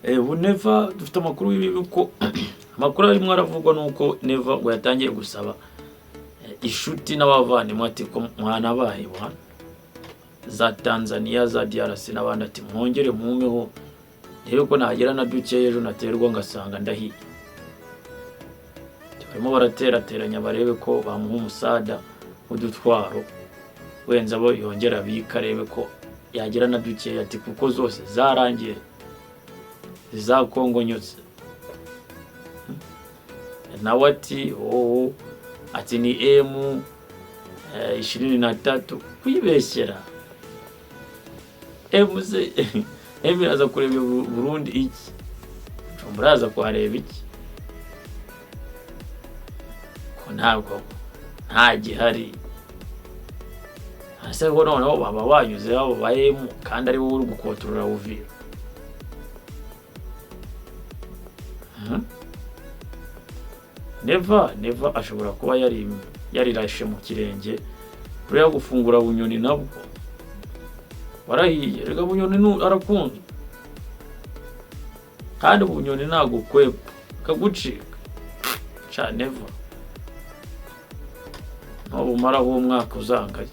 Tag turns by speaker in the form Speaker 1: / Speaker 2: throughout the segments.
Speaker 1: ubu Neva dufite amakuru y'uko amakuru arimo aravugwa nuko Neva ngo yatangiye gusaba ishuti n'abavandimwe ati ko mwana baye bwana za Tanzania za DRC n'abandi ati mwongere mumeho rero ko nagera na duke ejo naterwa ngasanga ndahiye. Barimo baraterateranya barebe ko bamuha umusada udutwaro wenza bo yongera bikarebe ko yagira na duke ati kuko zose zarangiye za Kongo nyose. Nawe ati ati ni M23 kwibeshyera emuze iraza kureba Burundi iki muraza kuhareba iki ko ntabwo nta gihari ase ko noneho baba banyuze abo bayemu kandi ari wowe uri gukontorora Uvira. Neva ashobora kuba yarirashe mu kirenge kuriya gufungura Bunyoni nabwo warahiye rega Bunyoni arakunze kandi Bunyoni ntago kwepa kagucika cha Neva no bumaraho umwaka uzangaye.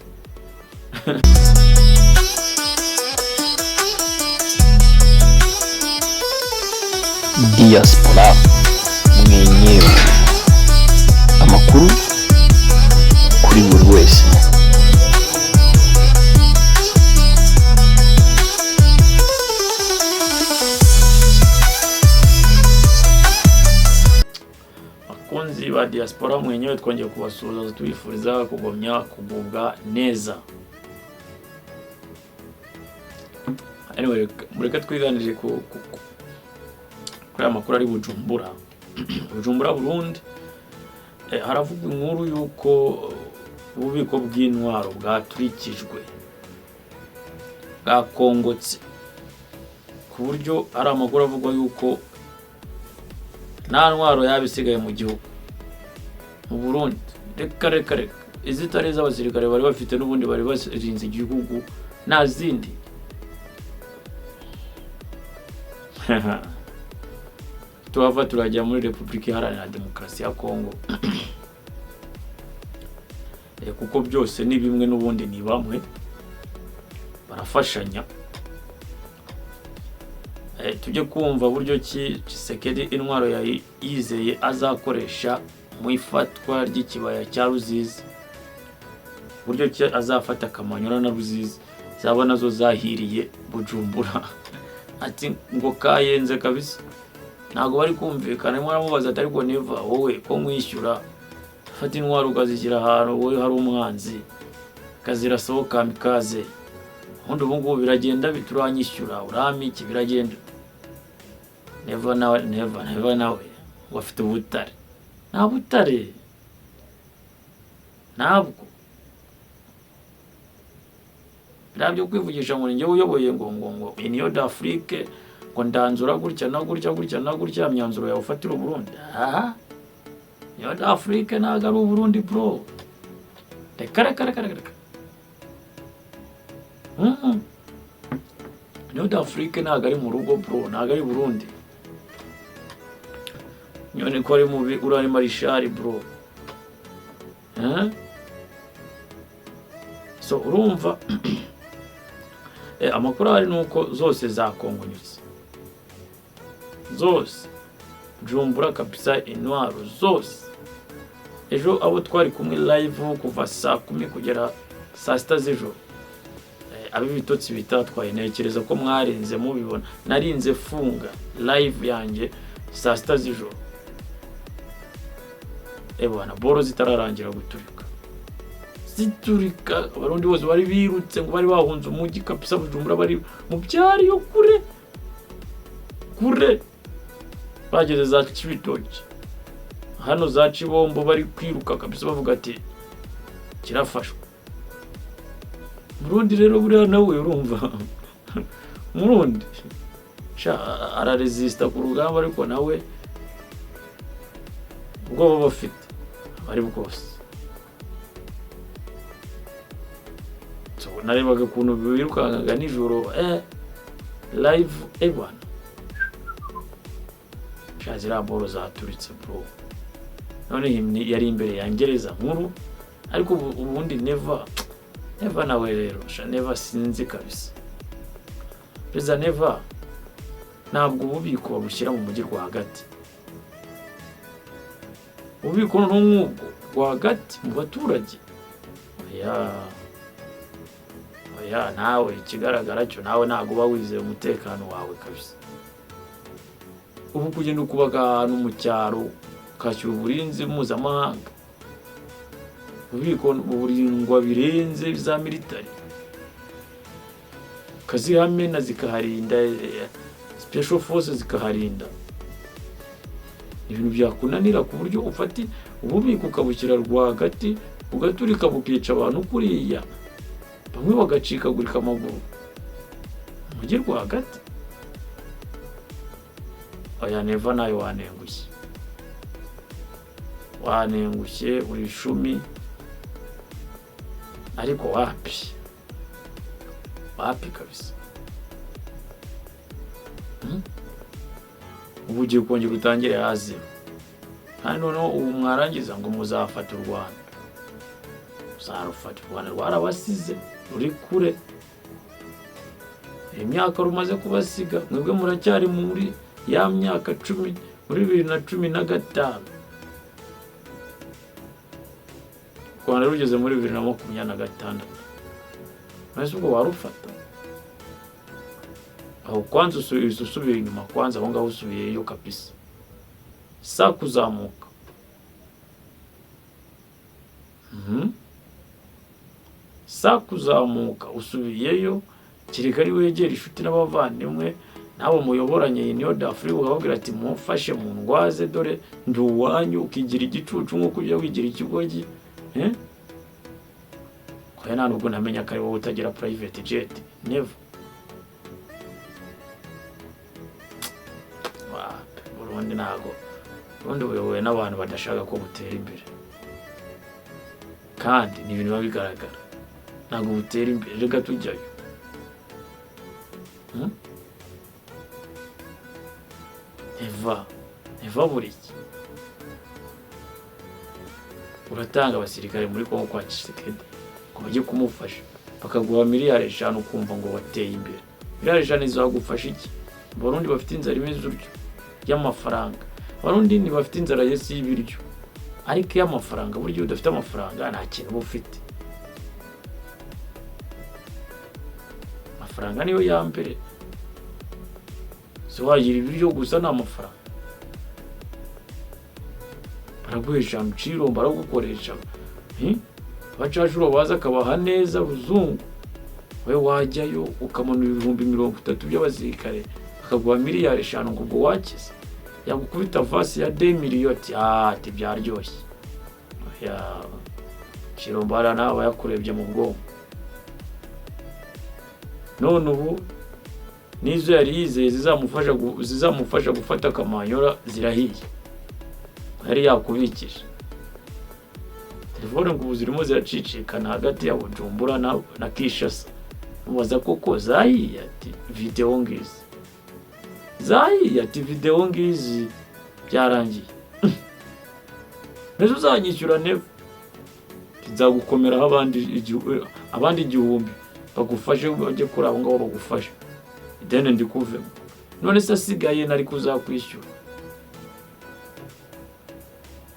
Speaker 2: Diaspora mwenyewe, amakuru kuri buri wese.
Speaker 1: Abakunzi ba Diaspora mwenyewe twongeye kubasuhuza tubifuriza kugomya kugubwa neza. Anyway, mureka twiganije kuri amakuru ari Bujumbura. Bujumbura Burundi haravugwa inkuru yuko ububiko bw'intwaro bwaturikijwe bwakongotse ku buryo ari amakuru avugwa yuko nta ntwaro yabisigaye mu gihugu mu Burundi. Reka izitari iz'abasirikare bari bafite n'ubundi bari barinze igihugu nta zindi. Tuhava turajya muri Republika Iharanira Demokarasi ya Kongo kuko byose ni bimwe n'ubundi ni bamwe barafashanya. Tujye kumva buryo ki Tshisekedi intwaro yizeye azakoresha mu ifatwa ry'ikibaya cya Ruzizi, buryo ki azafata Kamanyura na Ruzizi zaba nazo zahiriye Bujumbura. Ati ngo kayenze kabisa ntago bari kumvikana. Mwaramubaza ati ariko Neva wowe ko mwishyura fata intwaro ukazishyira ahantu wowe hari umwanzi kazirasohoka mikaze ubundi ubu ngubu biragenda bituranyishyura uramiki biragenda. Neva nawe wafite ubutare nta butare ntabwo birabyo kwivugisha ngo njye uyoboye ngo Union d'Afrique ngo ndanzura gutya na gutya myanzuro ya ufatira Burundi. Union d'Afrique ntago ari Burundi bro. Reka Union d'Afrique ntago ari mu rugo bro, ntago ari Burundi. Nyone ko ari mubi urari marishari bro. So urumva amakuru ari nuko zose zakongonyutse zose Bujumbura kabisa intwaro zose. Ejo abo twari kumwe live kuva saa 10 kugera saa 6 z'ijoro abibitotsi bitatwaye nekereza ko mwarenze mubibona. Narinze funga live yanjye saa 6 z'ijoro bwana boro zitararangira ziturika abarundi bose bari birutse ngo bari bahunze umujyi kabisa. Bujumbura bari mu byari yo kure bageze za Cibitoki hano za Cibombo bari kwiruka kabisa bavuga ati kirafashwe. Burundi rero buriya nawe urumva Burundi araresista ku rugamba ariko nawe ubwo bafite bari bwose. So narebaga kuntu birukangaga nijoro live bwana shazira boro zaturitse bro. None yari imbere yangereza nkuru, ariko ubundi Never nawe rero Never sinzi kabisa. Perezida Never ntabwo ububiko babushyira mu mujyi rwagati, ububiko n'umwugo rwagati mu baturage. Oya nawe ikigaragara cyo nawe ntabwo uba wizeye umutekano wawe kabisa. Ubu kugenda ukubaga ahantu mu cyaro ukashyura uburinzi mpuzamahanga, ububiko burindwa birenze za military, kazihamena zikaharinda, special forces zikaharinda. Ibintu byakunanira ku buryo ufati ububiko ukabushyira rwagati ugaturika bukica abantu kuriya, bamwe bagacikagurika amaguru mujye rwagati. Oya Never nayo wanengushye uri 10, ariko wapi kabisa. Ubu ugiye kongera utangire hasi, kandi noneho ubu mwarangiza ngo muzafata u Rwanda. Uzarufata u Rwanda rwarabasize ruri kure, imyaka rumaze kubasiga, mwebwe muracyari muri ya myaka 10 muri 2015. Rwanda rugeze muri 2026, maze ubwo warufata aho kwanza usubira inyuma, kwanza aho ngaho usubiyeyo kabisa, sa kuzamuka. Sa kuzamuka usubiyeyo, kireka ari wegera inshuti n'abavandimwe nabo muyoboranye niyo dafuri, ukababwira ati mufashe mu ndwaze, dore nduwanyu, ukigira igicucu nk'uko ujya wigira ikigogi. Kwa nta nubwo ntamenya ko ari wowe utagira private jet. Never. Burundi ntago, Burundi buyobowe n'abantu badashaka ko butera imbere, kandi ni ibintu bigaragara ntago butera imbere. Reka tujyayo. Never buriki uratanga abasirikare muri Kongo kwa Tshisekedi ngo bajye kumufasha, bakaguha miliyari 5 ukumva ngo wateye imbere. Miliyari 5 izagufasha iki? Barundi bafite inzara imeze uryo y'amafaranga. Barundi ni bafite inzara yesi y'ibiryo, ariko y'amafaranga buryo udafite amafaranga nta kintu bufite. Amafaranga niyo ya mbere, so wagira ibiryo gusa n'amafaranga. Baraguhesha mciro, baragukoresha abacashuro baza akabaha neza ruzungu, we wajyayo ukamanura 30,000 by'abasirikare, akaguha miliyari 5 ngo ubwo wakize. Yagukubita vasi ya 2 miliyoni ati byaryoshye. Ya Chirombara nawe yakurebye mu bwonko. None ubu nizo yari yizeye zizamufasha gufata akamanyora zirahiye, yari yakubikije telefone ngo ubuzirimo ziracicikana hagati ya Bujumbura na Kinshasa. Mubaza koko zahiye ati video ngizi, zahiye ati video ngizi byarangiye. Nezo uzanyishyura Never, nzagukomeraho abandi igihumbi bagufashe bajye kuri abo ngabo bagufashe, idene ndikuvemo. None se asigaye nari kuzakwishyura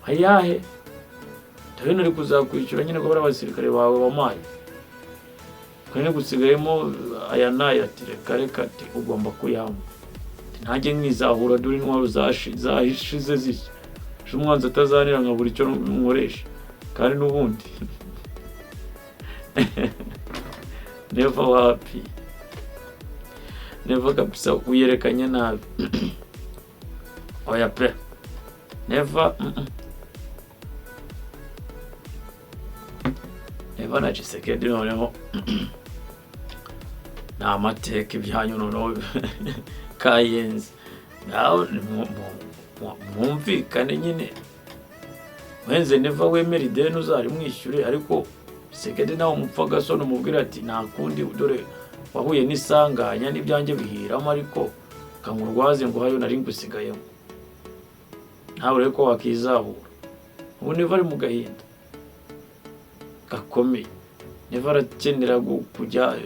Speaker 1: ayahe? Tawe nari kuzakwishyura nyine ko bari abasirikare bawe bamaye, kandi gusigayemo aya nayo ati reka ati ugomba kuyama. Ntajye nkizahura dore intwaro zahishize zishya, umwanzi atazanira nka buri cyo nkoresha, kandi n'ubundi Never wapi, Never kabisa uyerekanye nabi. Oya pe Never Never na Tshisekedi noneho na amateka ibyanyu noneho kayenzi naho mwumvikane nyine. Wenze Never wemera ideni uzari mwishyure, ariko Tshisekedi nawe umupfaga so numubwira ati nta kundi, dore wahuye n'isanganya n'ibyanjye bihiramo, ariko kamurwaze ngo hayo nari ngusigayemo. ntawe rero ko wakizahura. Ubu Neva ari mu gahinda gakomeye. Neva arakenera kujya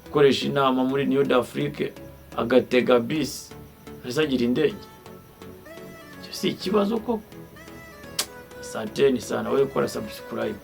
Speaker 1: gukoresha inama muri New Afrique agatega bisi azagira indege. Icyo si ikibazo koko. Asanteni sana, wowe ukora subscribe.